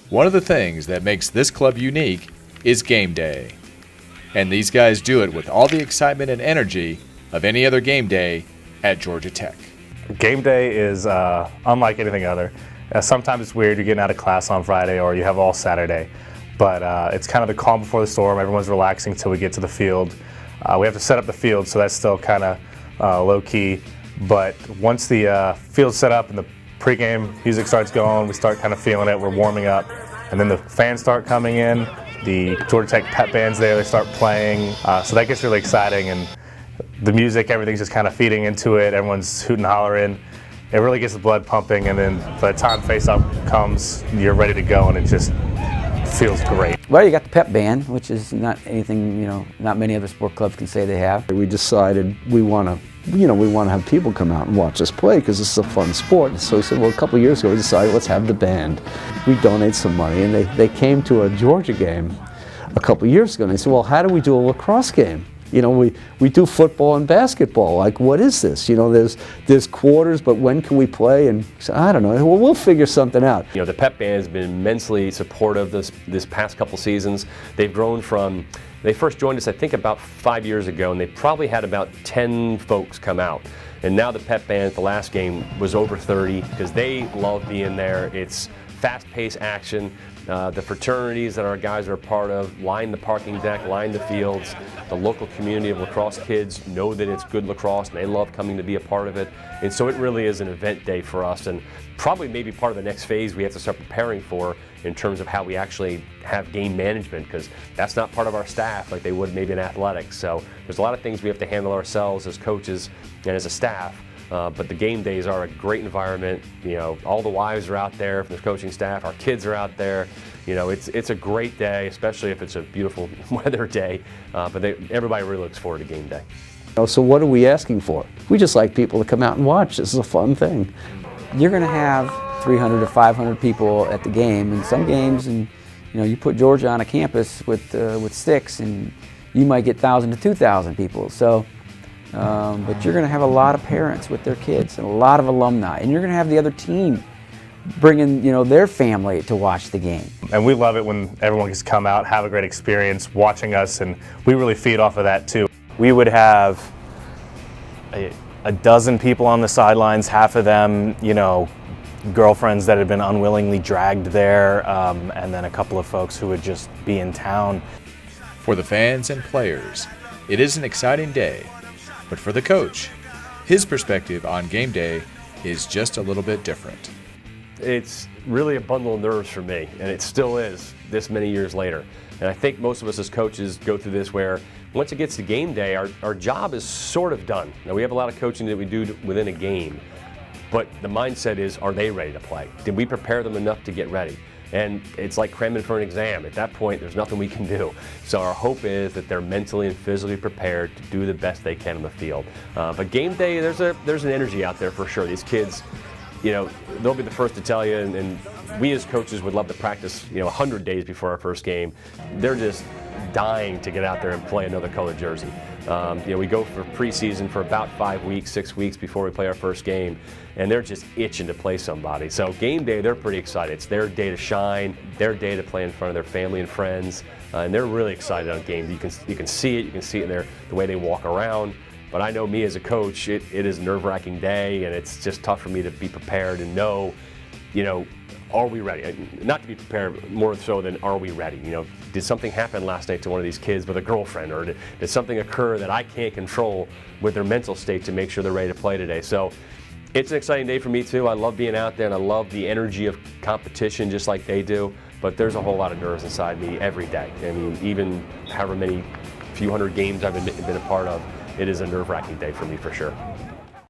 One of the things that makes this club unique is game day. And these guys do it with all the excitement and energy of any other game day at Georgia Tech. Game day is unlike anything other. Sometimes it's weird, you're getting out of class on Friday or you have all Saturday, but it's kind of the calm before the storm. Everyone's relaxing until we get to the field. We have to set up the field, so that's still kind of low-key, but once the field's set up and the pregame music starts going, we start kind of feeling it, we're warming up, and then the fans start coming in, the Georgia Tech pep band's there, they start playing, so that gets really exciting, and the music, everything's just kind of feeding into it, everyone's hooting and hollering. It really gets the blood pumping, and then by the time face-off comes, you're ready to go, and it just feels great. Well, you got the pep band, which is not anything, not many other sport clubs can say they have. We decided we want to have people come out and watch us play because this is a fun sport. So we said, well, a couple of years ago, we decided let's have the band. We donate some money, and they came to a Georgia game a couple of years ago, and they said, well, how do we do a lacrosse game? We do football and basketball. Like, what is this? There's quarters, but when can we play? And so, I don't know. Well, we'll figure something out. The pep band has been immensely supportive this past couple seasons. They've grown from, they first joined us I think about 5 years ago, and they probably had about 10 folks come out. And now the pep band at the last game was over 30 because they love being there. It's fast-paced action. The fraternities that our guys are a part of line the parking deck, line the fields. The local community of lacrosse kids know that it's good lacrosse and they love coming to be a part of it. And so it really is an event day for us, and probably maybe part of the next phase we have to start preparing for in terms of how we actually have game management, because that's not part of our staff like they would maybe in athletics. So there's a lot of things we have to handle ourselves as coaches and as a staff. But the game days are a great environment. All the wives are out there from the coaching staff. Our kids are out there. It's a great day, especially if it's a beautiful weather day. But everybody really looks forward to game day. So what are we asking for? We just like people to come out and watch. This is a fun thing. You're going to have 300 to 500 people at the game. In some games, and you put Georgia on a campus with sticks, and you might get 1,000 to 2,000 people. So. But you're going to have a lot of parents with their kids and a lot of alumni, and you're going to have the other team bringing their family to watch the game. And we love it when everyone gets to come out, have a great experience watching us, and we really feed off of that too. We would have a dozen people on the sidelines, half of them, girlfriends that had been unwillingly dragged there, and then a couple of folks who would just be in town. For the fans and players, it is an exciting day. But for the coach, his perspective on game day is just a little bit different. It's really a bundle of nerves for me, and it still is this many years later. And I think most of us as coaches go through this where once it gets to game day, our job is sort of done. Now, we have a lot of coaching that we do within a game, but the mindset is, are they ready to play? Did we prepare them enough to get ready? And it's like cramming for an exam. At that point, there's nothing we can do. So our hope is that they're mentally and physically prepared to do the best they can on the field. But game day, there's an energy out there for sure. These kids, they'll be the first to tell you, and we as coaches would love to practice, 100 days before our first game. They're just dying to get out there and play another colored jersey. We go for preseason for about 5 weeks, 6 weeks before we play our first game, and they're just itching to play somebody. So game day, they're pretty excited. It's their day to shine, their day to play in front of their family and friends, and they're really excited on game day. You can see it in the way they walk around. But I know me as a coach, it is a nerve-wracking day, and it's just tough for me to be prepared and know, are we ready? Not to be prepared more so than are we ready? Did something happen last night to one of these kids with a girlfriend, or did something occur that I can't control with their mental state to make sure they're ready to play today? So it's an exciting day for me too. I love being out there, and I love the energy of competition just like they do, but there's a whole lot of nerves inside me every day. I mean, even however many few hundred games I've been a part of, it is a nerve-wracking day for me for sure.